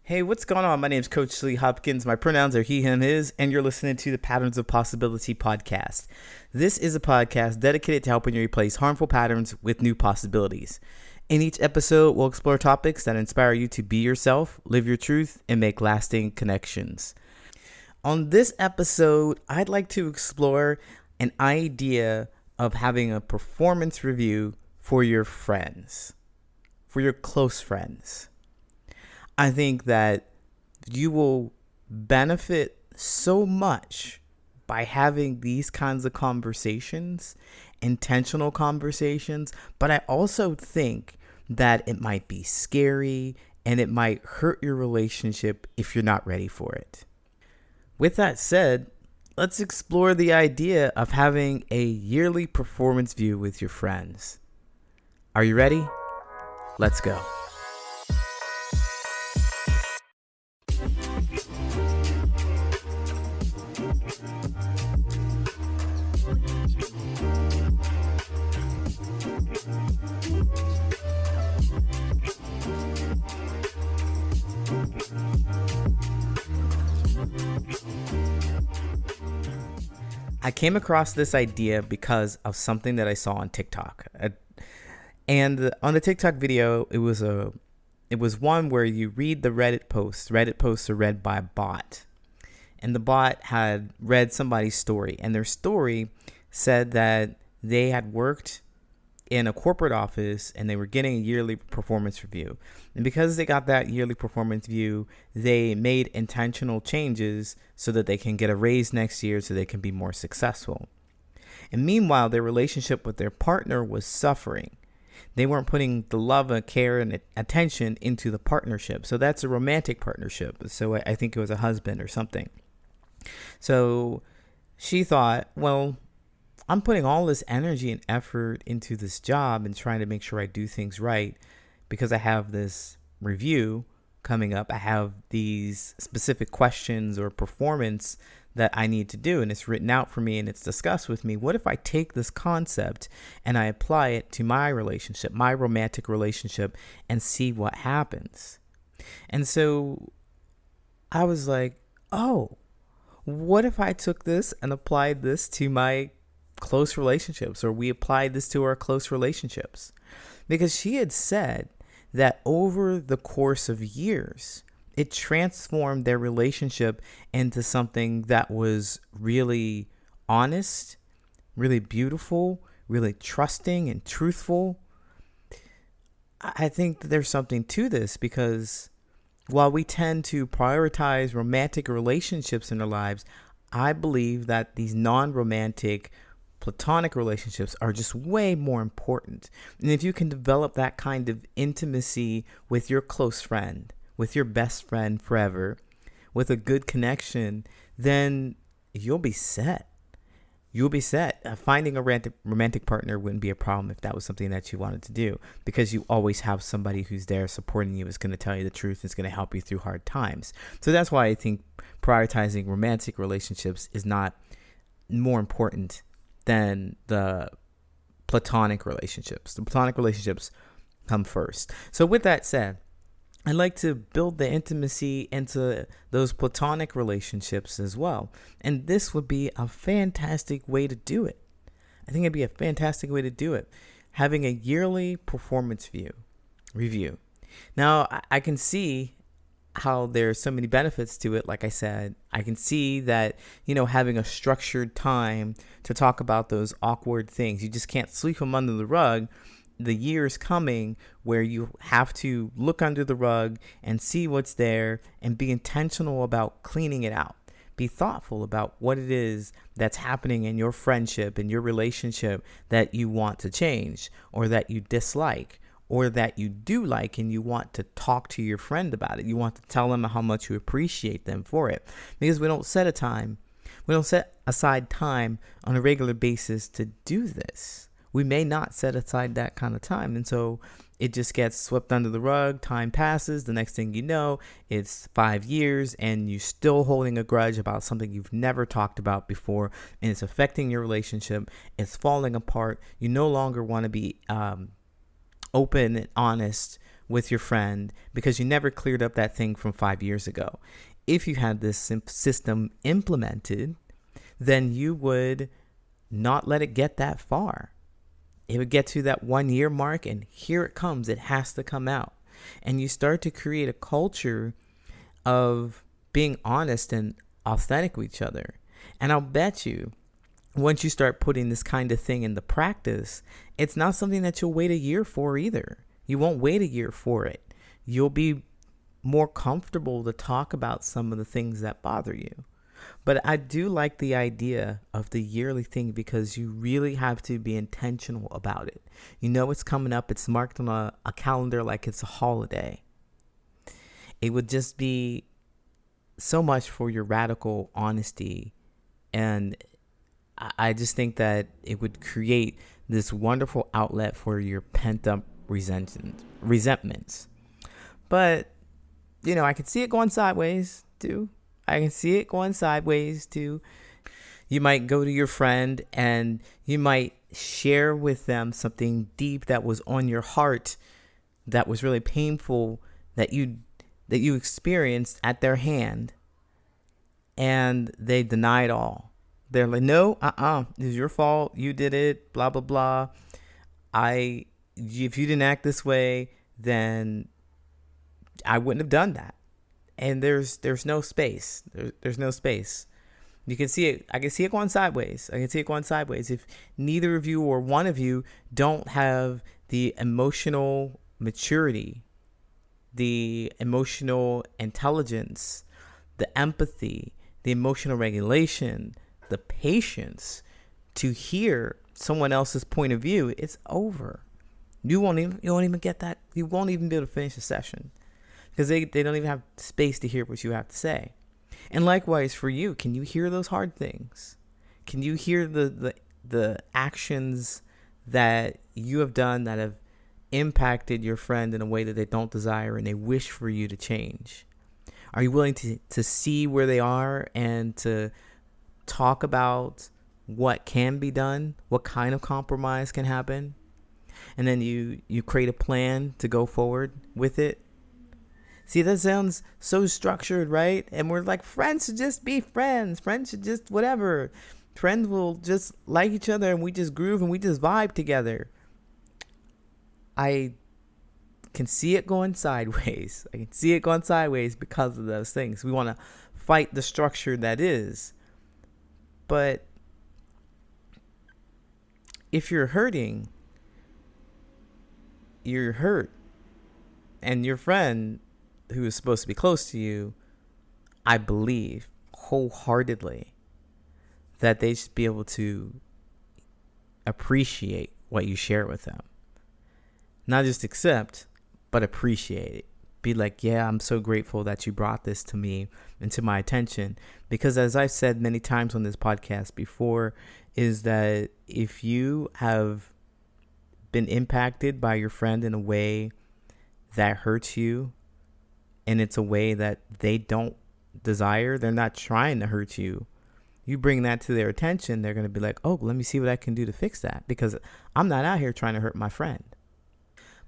Hey, what's going on? My name is Coach Lee Hopkins. My pronouns are he, him, his, and you're listening to the Patterns of Possibility podcast. This is a podcast dedicated to helping you replace harmful patterns with new possibilities. In each episode, we'll explore topics that inspire you to be yourself, live your truth, and make lasting connections. On this episode, I'd like to explore an idea of having a performance review for your friends, for your close friends. I think that you will benefit so much by having these kinds of conversations, intentional conversations, but I also think that it might be scary and it might hurt your relationship if you're not ready for it. With that said, let's explore the idea of having a yearly performance view with your friends. Are you ready? Let's go. I came across this idea because of something that I saw on TikTok. And on the TikTok video, it was one where you read the Reddit posts. Reddit posts are read by a bot. And the bot had read somebody's story. And their story said that they had worked in a corporate office and they were getting a yearly performance review. And because they got that yearly performance review, they made intentional changes so that they can get a raise next year so they can be more successful. And meanwhile, their relationship with their partner was suffering. They weren't putting the love and care and attention into the partnership. So that's a romantic partnership. So I think it was a husband or something. So she thought, well, I'm putting all this energy and effort into this job and trying to make sure I do things right because I have this review coming up. I have these specific questions or performance that I need to do, and it's written out for me and it's discussed with me. What if I take this concept and I apply it to my relationship, my romantic relationship, and see what happens? And so I was like, oh, what if I took this and applied this to my close relationships, or we applied this to our close relationships? Because she had said that over the course of years, it transformed their relationship into something that was really honest, really beautiful, really trusting and truthful. I think that there's something to this because while we tend to prioritize romantic relationships in our lives, I believe that these non-romantic platonic relationships are just way more important. And if you can develop that kind of intimacy with your close friend, with your best friend forever, with a good connection, then you'll be set. You'll be set. Finding a romantic partner wouldn't be a problem if that was something that you wanted to do, because you always have somebody who's there supporting you, is going to tell you the truth, is going to help you through hard times. So that's why I think prioritizing romantic relationships is not more important than the platonic relationships. The platonic relationships come first. So with that said, I like to build the intimacy into those platonic relationships as well. And this would be a fantastic way to do it. I think it'd be a fantastic way to do it. Having a yearly performance review. Now, I can see how there's so many benefits to it. Like I said, I can see that, having a structured time to talk about those awkward things. You just can't sweep them under the rug. The year's coming where you have to look under the rug and see what's there and be intentional about cleaning it out. Be thoughtful about what it is that's happening in your friendship and your relationship that you want to change, or that you dislike, or that you do like and you want to talk to your friend about it. You want to tell them how much you appreciate them for it. Because we don't set aside time on a regular basis to do this. We may not set aside that kind of time. And so it just gets swept under the rug. Time passes. The next thing you know, it's 5 years and you're still holding a grudge about something you've never talked about before. And it's affecting your relationship. It's falling apart. You no longer want to be open and honest with your friend because you never cleared up that thing from 5 years ago. If you had this system implemented, then you would not let it get that far. It would get to that 1 year mark, and here it comes. It has to come out. And you start to create a culture of being honest and authentic with each other. And I'll bet you, once you start putting this kind of thing into practice, it's not something that you'll wait a year for either. You won't wait a year for it. You'll be more comfortable to talk about some of the things that bother you. But I do like the idea of the yearly thing because you really have to be intentional about it. You know it's coming up. It's marked on a calendar like it's a holiday. It would just be so much for your radical honesty. And I just think that it would create this wonderful outlet for your pent-up resentments. But, I can see it going sideways too. You might go to your friend and you might share with them something deep that was on your heart, that was really painful, that you experienced at their hand, and they deny it all. They're like, no, it's your fault. You did it, blah, blah, blah. If you didn't act this way, then I wouldn't have done that. And there's no space. There's no space. You can see it. I can see it going sideways. If neither of you or one of you don't have the emotional maturity, the emotional intelligence, the empathy, the emotional regulation, the patience to hear someone else's point of view, it's over. You won't even get that. You won't even be able to finish the session because they don't even have space to hear what you have to say. And likewise for you, can you hear those hard things? Can you hear the actions that you have done that have impacted your friend in a way that they don't desire and they wish for you to change? Are you willing to see where they are and to talk about what can be done, what kind of compromise can happen? And then you create a plan to go forward with it. See, that sounds so structured, right? And we're like, friends should just be friends. Friends should just whatever. Friends will just like each other and we just groove and we just vibe together. I can see it going sideways. Because of those things. We want to fight the structure that is. But if you're hurting, you're hurt. And your friend who is supposed to be close to you, I believe wholeheartedly that they should be able to appreciate what you share with them. Not just accept, but appreciate it. Be like, yeah, I'm so grateful that you brought this to me and to my attention. Because as I've said many times on this podcast before, is that if you have been impacted by your friend in a way that hurts you, and it's a way that they don't desire, they're not trying to hurt you, you bring that to their attention, they're going to be like, oh, let me see what I can do to fix that, because I'm not out here trying to hurt my friend.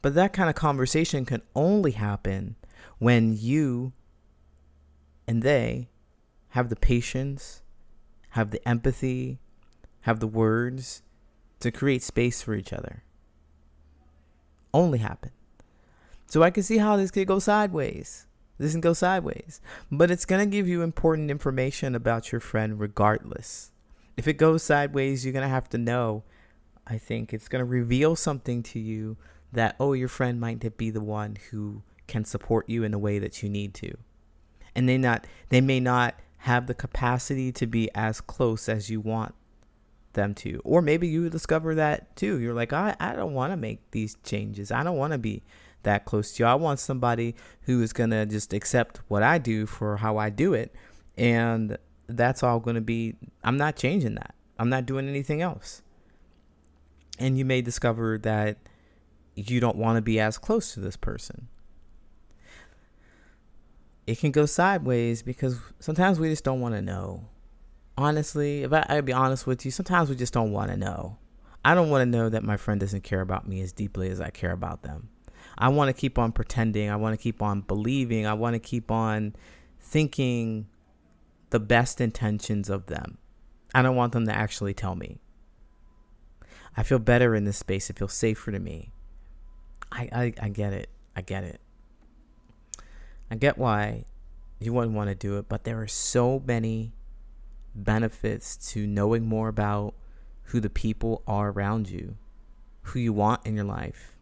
But that kind of conversation can only happen when you and they have the patience, have the empathy, have the words to create space for each other. Only happen. So I can see how this could go sideways. This can go sideways. But it's going to give you important information about your friend regardless. If it goes sideways, you're going to have to know. I think it's going to reveal something to you that, oh, your friend might be the one who can support you in the way that you need to. And they may not have the capacity to be as close as you want them to. Or maybe you discover that too. You're like, I don't want to make these changes. I don't want to be that close to you. I want somebody who is going to just accept what I do for how I do it. And that's all going to be, I'm not changing that. I'm not doing anything else. And you may discover that you don't want to be as close to this person. It can go sideways because sometimes we just don't want to know. Honestly, if I'd be honest with you, sometimes we just don't want to know. I don't want to know that my friend doesn't care about me as deeply as I care about them. I want to keep on pretending. I want to keep on believing. I want to keep on thinking the best intentions of them. I don't want them to actually tell me. I feel better in this space. It feels safer to me. I get it. I get it. I get why you wouldn't want to do it, but there are so many benefits to knowing more about who the people are around you, who you want in your life,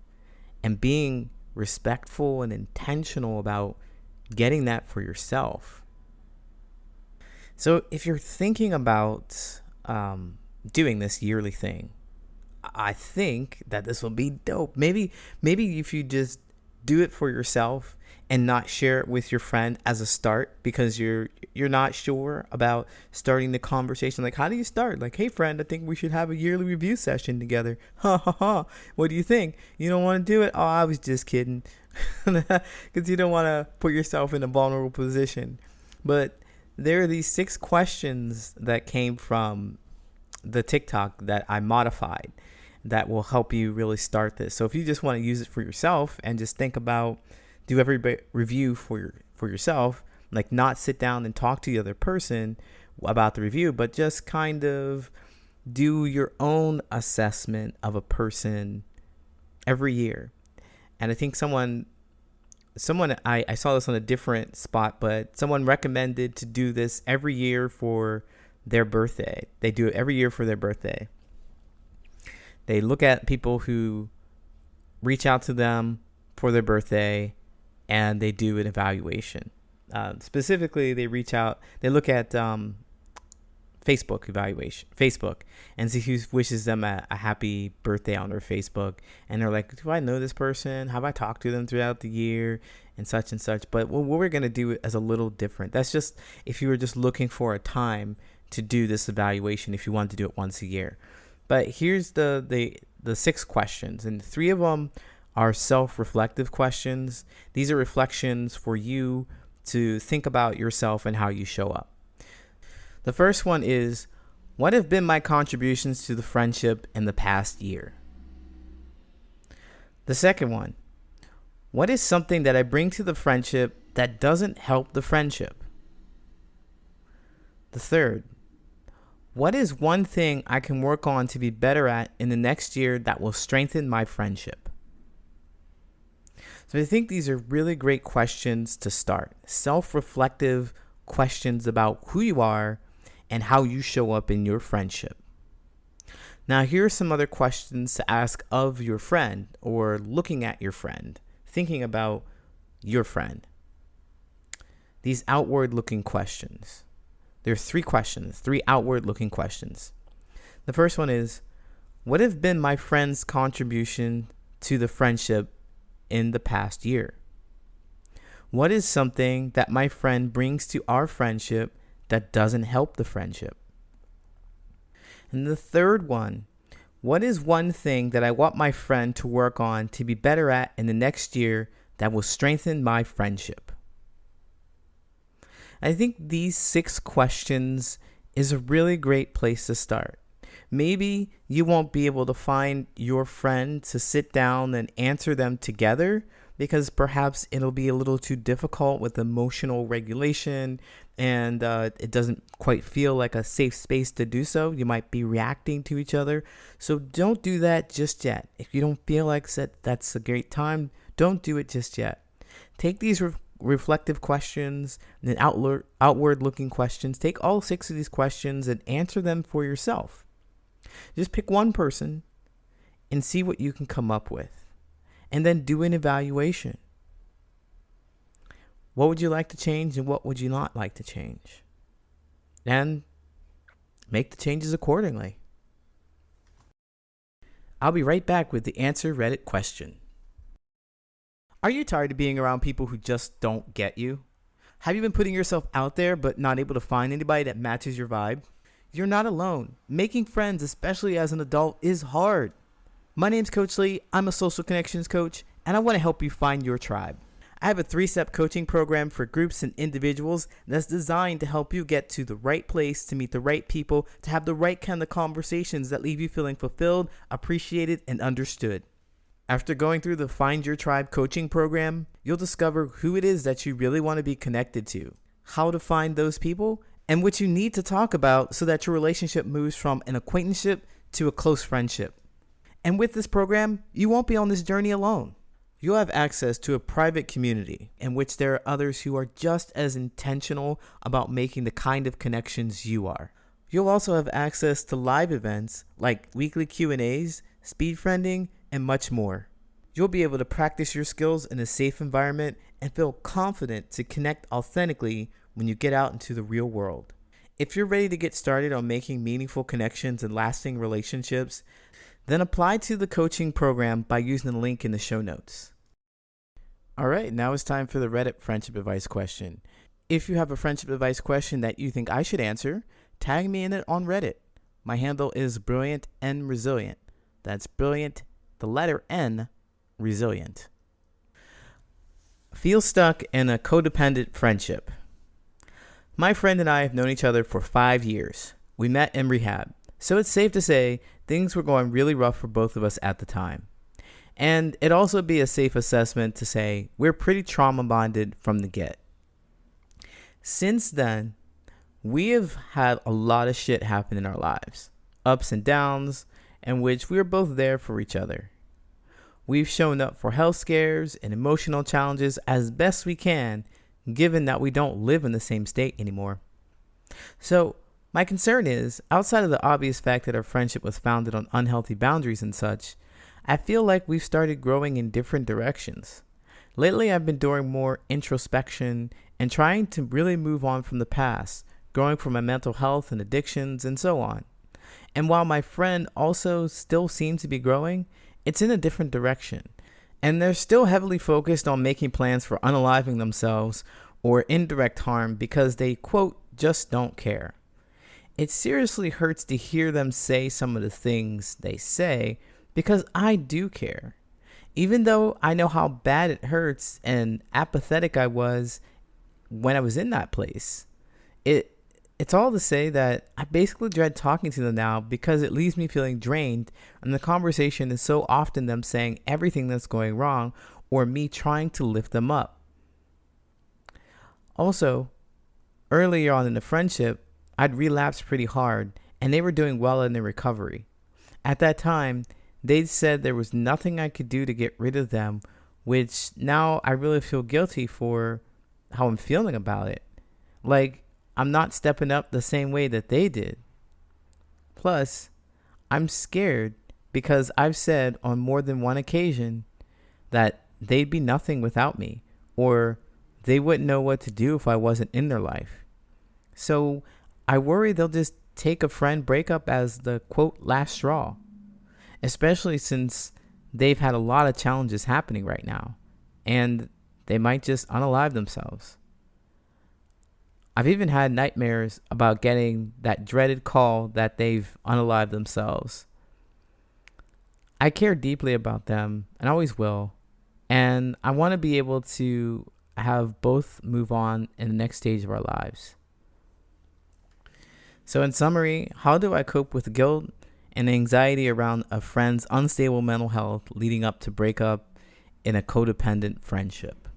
and being respectful and intentional about getting that for yourself. So if you're thinking about doing this yearly thing, I think that this will be dope. Maybe if you just do it for yourself and not share it with your friend as a start, because you're not sure about starting the conversation. Like, how do you start? Like, hey friend, I think we should have a yearly review session together. Ha ha ha. What do you think? You don't want to do it? Oh, I was just kidding. Because you don't want to put yourself in a vulnerable position. But there are these 6 questions that came from the TikTok that I modified that will help you really start this. So if you just want to use it for yourself and just think about, do every review for yourself, like not sit down and talk to the other person about the review, but just kind of do your own assessment of a person every year. And I think someone I saw this on a different spot, but someone recommended to do this every year for their birthday. They do it every year for their birthday. They look at people who reach out to them for their birthday, and they do an evaluation. Specifically, they look at Facebook evaluation, and see who wishes them a happy birthday on their Facebook. And they're like, do I know this person? Have I talked to them throughout the year? And such and such. But what we're going to do is a little different. That's just if you were just looking for a time to do this evaluation, if you want to do it once a year. But here's the 6 questions, and 3 of them are self-reflective questions. These are reflections for you to think about yourself and how you show up. The first one is, what have been my contributions to the friendship in the past year? The second one, what is something that I bring to the friendship that doesn't help the friendship? The third, what is one thing I can work on to be better at in the next year that will strengthen my friendship? So I think these are really great questions to start. Self-reflective questions about who you are and how you show up in your friendship. Now, here are some other questions to ask of your friend, or looking at your friend, thinking about your friend. These outward-looking questions. There are 3 questions, 3 outward-looking questions. The first one is, what have been my friend's contribution to the friendship in the past year? What is something that my friend brings to our friendship that doesn't help the friendship? And the third one, what is one thing that I want my friend to work on to be better at in the next year that will strengthen my friendship? I think these 6 questions is a really great place to start. Maybe you won't be able to find your friend to sit down and answer them together, because perhaps it'll be a little too difficult with emotional regulation, and it doesn't quite feel like a safe space to do so. You might be reacting to each other. So don't do that just yet. If you don't feel like that's a great time, don't do it just yet. Take these reflective questions and outward-looking questions. Take all 6 of these questions and answer them for yourself. Just pick one person and see what you can come up with, and then do an evaluation. What would you like to change and what would you not like to change? And make the changes accordingly. I'll be right back with the answer Reddit question. Are you tired of being around people who just don't get you? Have you been putting yourself out there but not able to find anybody that matches your vibe? You're not alone. Making friends, especially as an adult, is hard. My name's Coach Lee. I'm a social connections coach, and I want to help you find your tribe. I have a 3-step coaching program for groups and individuals that's designed to help you get to the right place, to meet the right people, to have the right kind of conversations that leave you feeling fulfilled, appreciated, and understood. After going through the Find Your Tribe coaching program, you'll discover who it is that you really want to be connected to, how to find those people, and what you need to talk about so that your relationship moves from an acquaintanceship to a close friendship. And with this program, you won't be on this journey alone. You'll have access to a private community in which there are others who are just as intentional about making the kind of connections you are. You'll also have access to live events like weekly Q&As, speed friending, and much more. You'll be able to practice your skills in a safe environment and feel confident to connect authentically when you get out into the real world. If you're ready to get started on making meaningful connections and lasting relationships, then apply to the coaching program by using the link in the show notes. All right, now it's time for the Reddit friendship advice question. If you have a friendship advice question that you think I should answer, tag me in it on Reddit. My handle is Brilliant and Resilient. That's Brilliant, the letter N, Resilient. Feel stuck in a codependent friendship. My friend and I have known each other for 5 years. We met in rehab, so it's safe to say things were going really rough for both of us at the time. And it'd also be a safe assessment to say we're pretty trauma bonded from the get. Since then, we have had a lot of shit happen in our lives, ups and downs, in which we are both there for each other. We've shown up for health scares and emotional challenges as best we can, given that we don't live in the same state anymore. So, my concern is, outside of the obvious fact that our friendship was founded on unhealthy boundaries and such, I feel like we've started growing in different directions. Lately, I've been doing more introspection and trying to really move on from the past, growing from my mental health and addictions and so on. And while my friend also still seems to be growing, it's in a different direction. And they're still heavily focused on making plans for unaliving themselves or indirect harm because they, quote, just don't care. It seriously hurts to hear them say some of the things they say because I do care. Even though I know how bad it hurts and apathetic I was when I was in that place. It's all to say that I basically dread talking to them now because it leaves me feeling drained, and the conversation is so often them saying everything that's going wrong or me trying to lift them up. Also, earlier on in the friendship, I'd relapsed pretty hard and they were doing well in their recovery. At that time, they'd said there was nothing I could do to get rid of them, which now I really feel guilty for how I'm feeling about it. Like, I'm not stepping up the same way that they did. Plus, I'm scared because I've said on more than one occasion that they'd be nothing without me, or they wouldn't know what to do if I wasn't in their life. So I worry they'll just take a friend breakup as the, quote, last straw, especially since they've had a lot of challenges happening right now, and they might just unalive themselves. I've even had nightmares about getting that dreaded call that they've unalived themselves. I care deeply about them and always will, and I want to be able to have both move on in the next stage of our lives. So in summary, how do I cope with guilt and anxiety around a friend's unstable mental health leading up to breakup in a codependent friendship?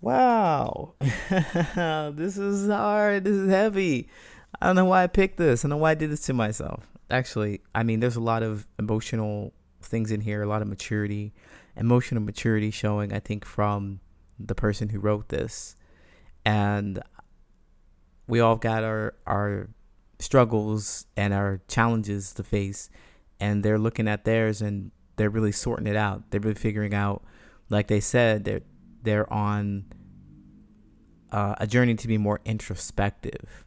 Wow, this is hard. This is heavy. I don't know why I picked this. I don't know why I did this to myself. Actually, I mean, there's a lot of emotional things in here, a lot of emotional maturity showing, I think, from the person who wrote this. And we all got our struggles and our challenges to face, and they're looking at theirs and they're really sorting it out. They're really figuring out, like they said, they're on a journey to be more introspective.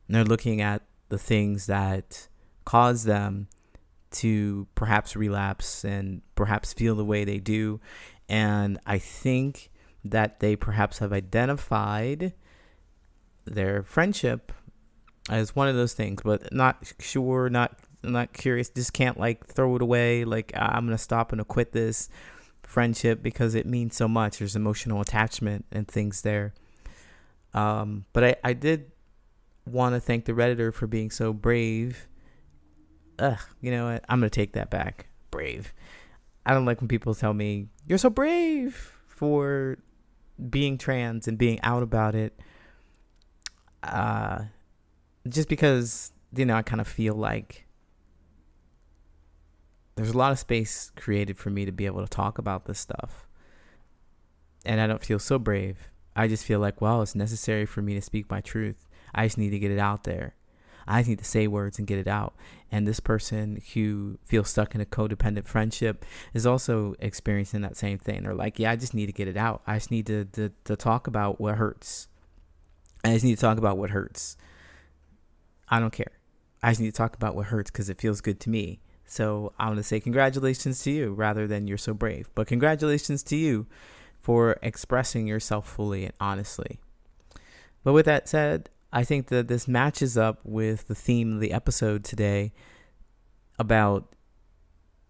And they're looking at the things that cause them to perhaps relapse and perhaps feel the way they do. And I think that they perhaps have identified their friendship as one of those things, but not sure, not curious, just can't like throw it away. Like, I'm going to stop and quit this friendship because it means so much. There's emotional attachment and things there. But I did want to thank the Redditor for being so brave. You know what? I'm going to take that back. Brave. I don't like when people tell me, you're so brave for being trans and being out about it. Uh, just because, I kind of feel like there's a lot of space created for me to be able to talk about this stuff. And I don't feel so brave. I just feel like, well, it's necessary for me to speak my truth. I just need to get it out there. I just need to say words and get it out. And this person who feels stuck in a codependent friendship is also experiencing that same thing. They're like, yeah, I just need to get it out. I just need to talk about what hurts. I just need to talk about what hurts. I don't care. I just need to talk about what hurts because it feels good to me. So I'm going to say congratulations to you rather than you're so brave. But congratulations to you for expressing yourself fully and honestly. But with that said, I think that this matches up with the theme of the episode today about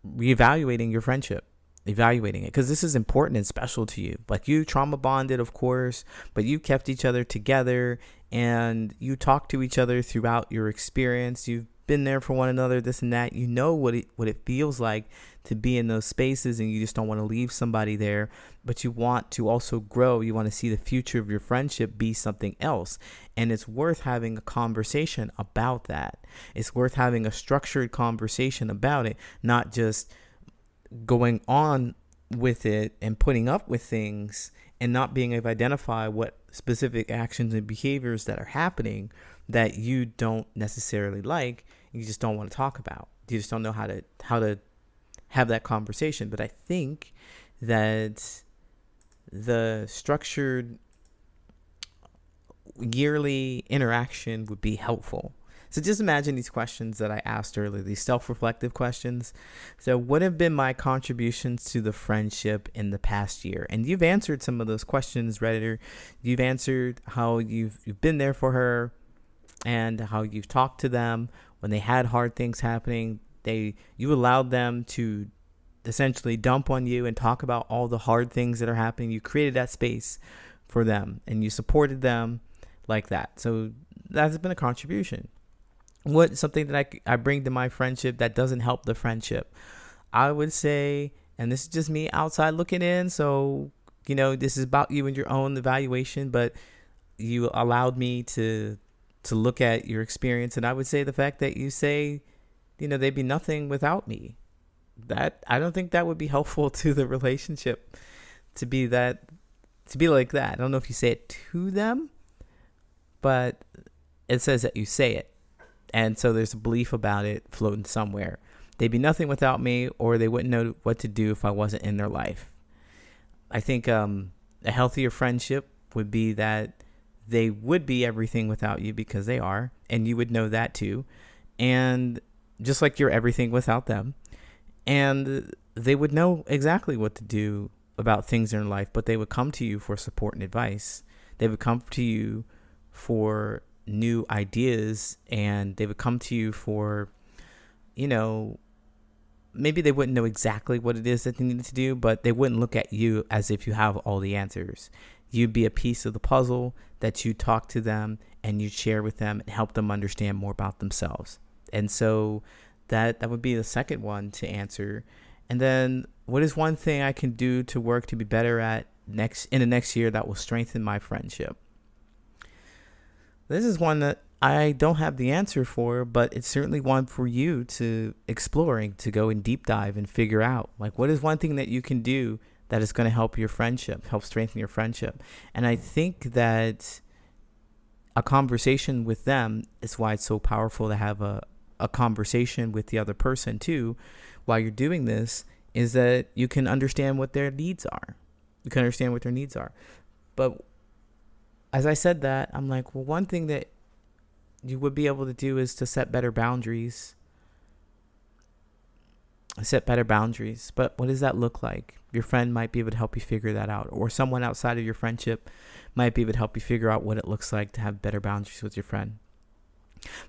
reevaluating your friendship, evaluating it, because this is important and special to you. Like, you trauma bonded, of course, but you kept each other together and you talked to each other throughout your experience. You've been there for one another, this and that. You know what it feels like to be in those spaces, and you just don't want to leave somebody there, but you want to also grow. You want to see the future of your friendship be something else. And it's worth having a conversation about that. It's worth having a structured conversation about it, not just going on with it and putting up with things and not being able to identify what specific actions and behaviors that are happening that you don't necessarily like. You just don't want to talk about. You just don't know how to have that conversation. But I think that the structured yearly interaction would be helpful. So just imagine these questions that I asked earlier, these self-reflective questions. So what have been my contributions to the friendship in the past year? And you've answered some of those questions, Redditor. You've answered how you've been there for her and how you've talked to them when they had hard things happening. You allowed them to essentially dump on you and talk about all the hard things that are happening. You created that space for them and you supported them like that. So that's been a contribution. What's something that I bring to my friendship that doesn't help the friendship? I would say, and this is just me outside looking in, so, this is about you and your own evaluation, but you allowed me to look at your experience. And I would say the fact that you say, they'd be nothing without me. That, I don't think that would be helpful to the relationship to be like that. I don't know if you say it to them, but it says that you say it. And so there's a belief about it floating somewhere. They'd be nothing without me, or they wouldn't know what to do if I wasn't in their life. I think a healthier friendship would be that they would be everything without you, because they are, and you would know that too. And just like you're everything without them. And they would know exactly what to do about things in their life, but they would come to you for support and advice. They would come to you for new ideas, and they would come to you for, maybe they wouldn't know exactly what it is that they needed to do, but they wouldn't look at you as if you have all the answers. You'd be a piece of the puzzle that you talk to them and you share with them and help them understand more about themselves. And so that would be the second one to answer. And then, what is one thing I can do to work to be better at in the next year that will strengthen my friendship? This is one that I don't have the answer for, but it's certainly one for you to exploring, to go in deep dive and figure out. Like, what is one thing that you can do that is going to help your friendship, help strengthen your friendship? And I think that a conversation with them is why it's so powerful to have a conversation with the other person too while you're doing this, is that you can understand what their needs are. You can understand what their needs are. But as I said that, I'm like, well, one thing that you would be able to do is to set better boundaries. But what does that look like? Your friend might be able to help you figure that out, or someone outside of your friendship might be able to help you figure out what it looks like to have better boundaries with your friend.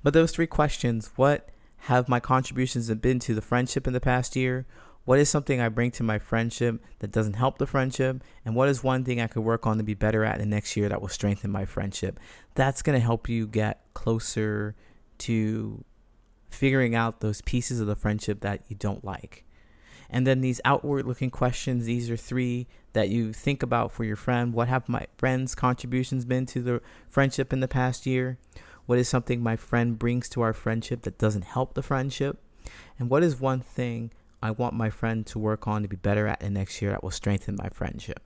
But those three questions: what have my contributions been to the friendship in the past year? What is something I bring to my friendship that doesn't help the friendship? And what is one thing I could work on to be better at in the next year that will strengthen my friendship? That's going to help you get closer to figuring out those pieces of the friendship that you don't like. And then these outward looking questions, these are 3 that you think about for your friend. What have my friend's contributions been to the friendship in the past year? What is something my friend brings to our friendship that doesn't help the friendship? And what is one thing I want my friend to work on to be better at in next year that will strengthen my friendship?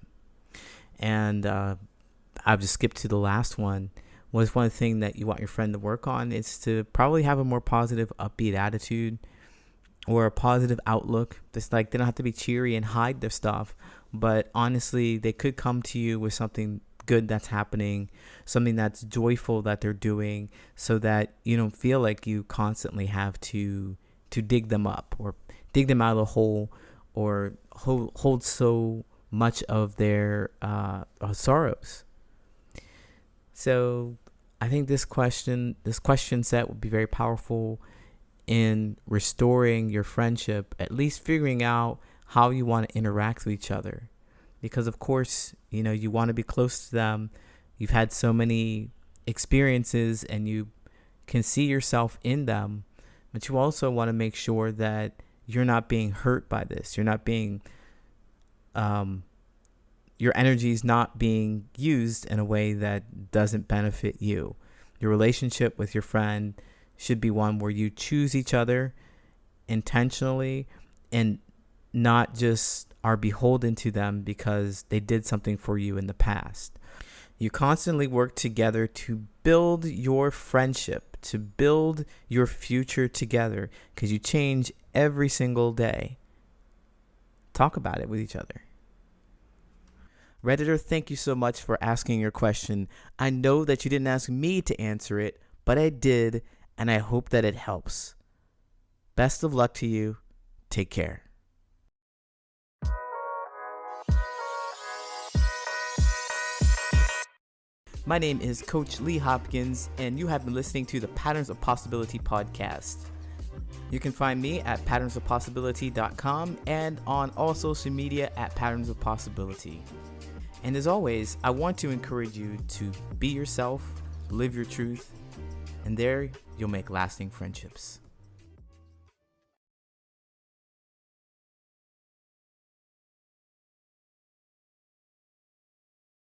And I've just skipped to the last one. What is one thing that you want your friend to work on? It's to probably have a more positive, upbeat attitude or a positive outlook. Just like they don't have to be cheery and hide their stuff, but honestly, they could come to you with something good that's happening, something that's joyful that they're doing, so that you don't feel like you constantly have to dig them up or dig them out of the hole or hold so much of their sorrows. So I think this question set would be very powerful in restoring your friendship, at least figuring out how you want to interact with each other. Because of course, you want to be close to them. You've had so many experiences and you can see yourself in them, but you also want to make sure that you're not being hurt by this. You're not being, your energy is not being used in a way that doesn't benefit you. Your relationship with your friend should be one where you choose each other intentionally and not just are beholden to them because they did something for you in the past. You constantly work together to build your friendship, to build your future together, because you change every single day. Talk about it with each other. Redditor, thank you so much for asking your question. I know that you didn't ask me to answer it, but I did, and I hope that it helps. Best of luck to you. Take care. My name is Coach Lee Hopkins, and you have been listening to the Patterns of Possibility podcast. You can find me at patternsofpossibility.com and on all social media at Patterns of Possibility. And as always, I want to encourage you to be yourself, live your truth, and there you'll make lasting friendships.